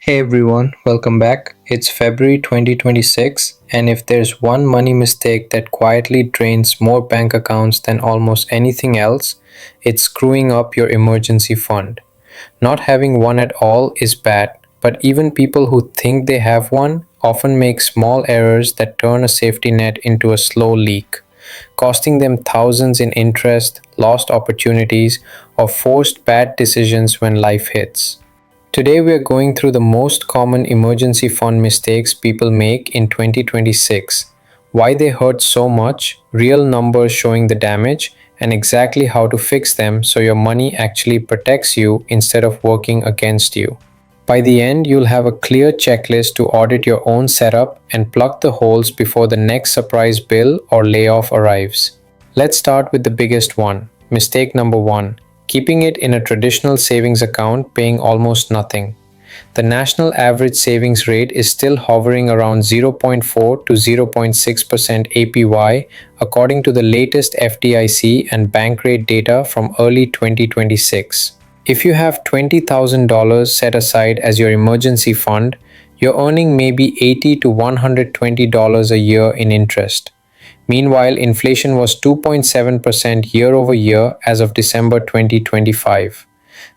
Hey everyone, welcome back. It's February 2026, and if there's one money mistake that quietly drains more bank accounts than almost anything else, it's screwing up your emergency fund. Not having one at all is bad, but even people who think they have one often make small errors that turn a safety net into a slow leak, costing them thousands in interest, lost opportunities, or forced bad decisions when life hits. Today, we are going through the most common emergency fund mistakes people make in 2026, why they hurt so much, real numbers showing the damage, and exactly how to fix them so your money actually protects you instead of working against you. By the end, you'll have a clear checklist to audit your own setup and plug the holes before the next surprise bill or layoff arrives. Let's start with the biggest one. Mistake number one, keeping it in a traditional savings account paying almost nothing. The national average savings rate is still hovering around 0.4 to 0.6% APY according to the latest FDIC and Bankrate data from early 2026. If you have $20,000 set aside as your emergency fund, your earning may be $80 to $120 a year in interest. Meanwhile, inflation was 2.7% year over year as of December 2025.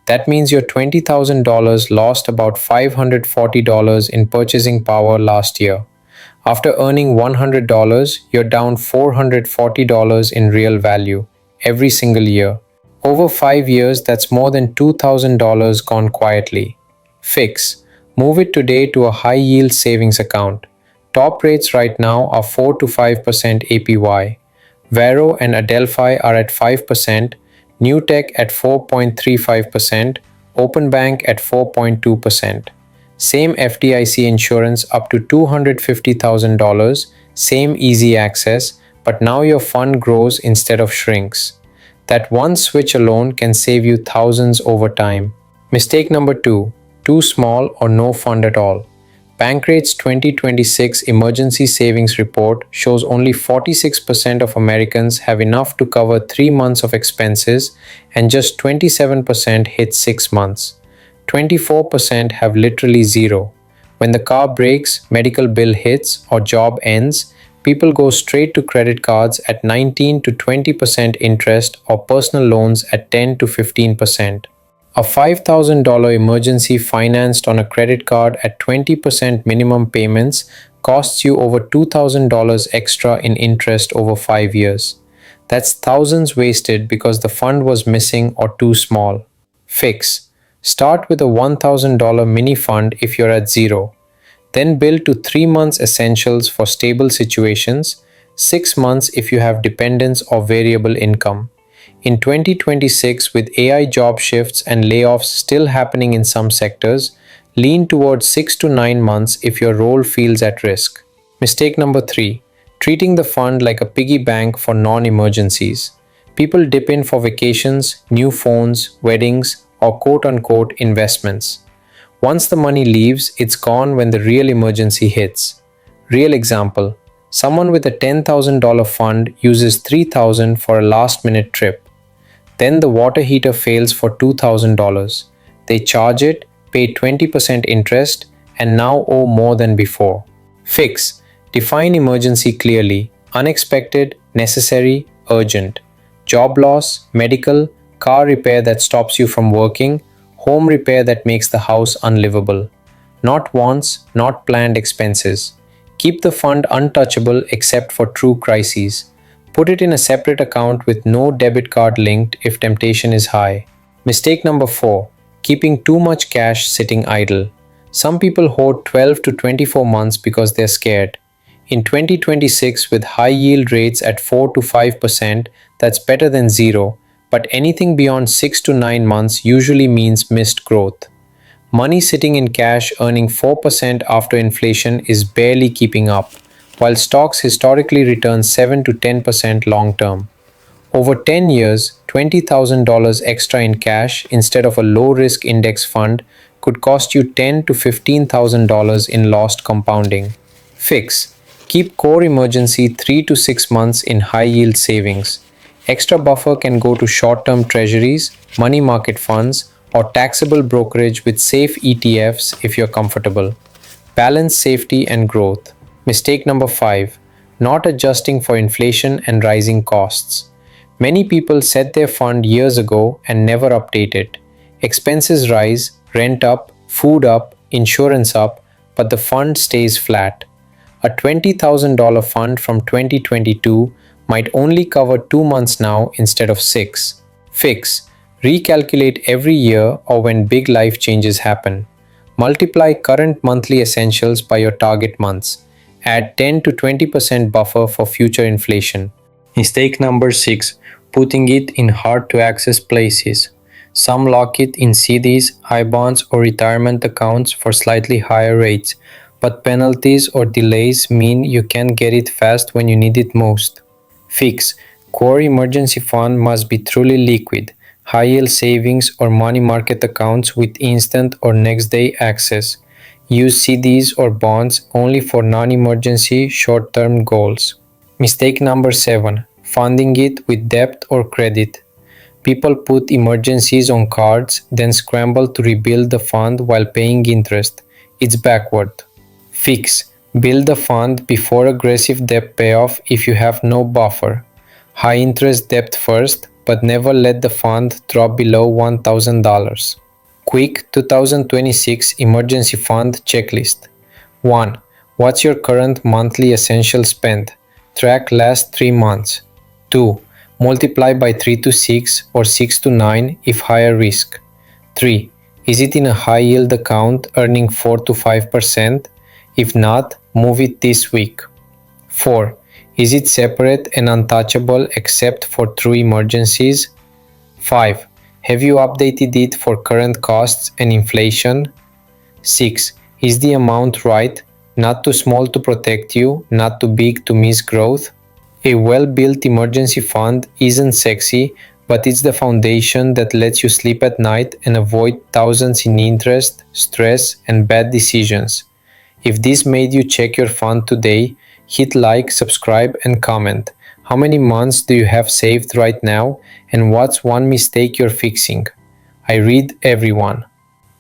That means your $20,000 lost about $540 in purchasing power last year. After earning $100, you're down $440 in real value every single year. Over 5 years, that's more than $2,000 gone quietly. Fix. Move it today to a high yield savings account. Top rates right now are 4 to 5% APY. Varo and Adelphi are at 5%, Newtek at 4.35%, Openbank at 4.2%. Same FDIC insurance up to $250,000, same easy access, but now your fund grows instead of shrinks. That one switch alone can save you thousands over time. Mistake number two, too small or no fund at all. Bankrate's 2026 Emergency Savings Report shows only 46% of Americans have enough to cover 3 months of expenses and just 27% hit 6 months. 24% have literally zero. When the car breaks, medical bill hits, or job ends, people go straight to credit cards at 19 to 20% interest or personal loans at 10 to 15%. A $5,000 emergency financed on a credit card at 20% minimum payments costs you over $2,000 extra in interest over 5 years. That's thousands wasted because the fund was missing or too small. Fix. Start with a $1,000 mini fund if you're at zero. Then build to 3 months essentials for stable situations, 6 months if you have dependents or variable income. In 2026, with AI job shifts and layoffs still happening in some sectors, lean towards 6 to 9 months if your role feels at risk. Mistake number 3, treating the fund like a piggy bank for non emergencies. People dip in for vacations, new phones, weddings, or quote unquote investments. Once the money leaves, it's gone when the real emergency hits. Real example, someone with a $10,000 fund uses $3,000 for a last minute trip. Then the water heater fails for $2,000. They charge it, pay 20% interest, and now owe more than before. Fix. Define emergency clearly: unexpected, necessary, urgent. Job loss, medical, car repair that stops you from working, home repair that makes the house unlivable. Not wants, not planned expenses. Keep the fund untouchable except for true crises. Put it in a separate account with no debit card linked if temptation is high. Mistake number 4, keeping too much cash sitting idle. Some people hoard 12 to 24 months because they're scared. In 2026, with high yield rates at 4 to 5%, that's better than zero, but anything beyond 6 to 9 months usually means missed growth. Money sitting in cash earning 4% after inflation is barely keeping up, while stocks historically return 7 to 10% long term. Over 10 years, $20,000 extra in cash instead of a low risk index fund could cost you $10 to $15,000 in lost compounding. Fix. Keep core emergency 3 to 6 months in high yield savings. Extra buffer can go to short term treasuries, money market funds, or taxable brokerage with safe ETFs if you're comfortable. Balance safety and growth. Mistake number 5. Not adjusting for inflation and rising costs. Many people set their fund years ago and never update it. Expenses rise, rent up, food up, insurance up, but the fund stays flat. A $20,000 fund from 2022 might only cover 2 months now instead of 6. Fix. Recalculate every year or when big life changes happen. Multiply current monthly essentials by your target months. Add 10 to 20% buffer for future inflation. Mistake number 6. Putting it in hard to access places. Some lock it in CDs, I bonds, or retirement accounts for slightly higher rates, but penalties or delays mean you can't get it fast when you need it most. Fix. Core emergency fund must be truly liquid, high yield savings or money market accounts with instant or next day access. Use CDs or bonds only for non emergency short term goals. Mistake number 7. Funding it with debt or credit. People put emergencies on cards, then scramble to rebuild the fund while paying interest. It's backward. Fix. Build the fund before aggressive debt payoff if you have no buffer. High interest debt first, but never let the fund drop below $1,000. Quick 2026 emergency fund checklist. 1. What's your current monthly essential spend? Track last 3 months. 2. Multiply by 3 to 6 or 6 to 9 if higher risk. 3. Is it in a high yield account earning 4 to 5%? If not, move it this week. 4. Is it separate and untouchable except for true emergencies? 5. Have you updated it for current costs and inflation? 6. Is the amount right? Not too small to protect you, not too big to miss growth? A well-built emergency fund isn't sexy, but it's the foundation that lets you sleep at night and avoid thousands in interest, stress, and bad decisions. If this made you check your fund today, hit like, subscribe, and comment. How many months do you have saved right now, and what's one mistake you're fixing? I read everyone.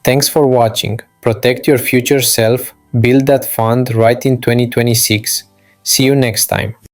Thanks for watching. Protect your future self, build that fund right in 2026. See you next time.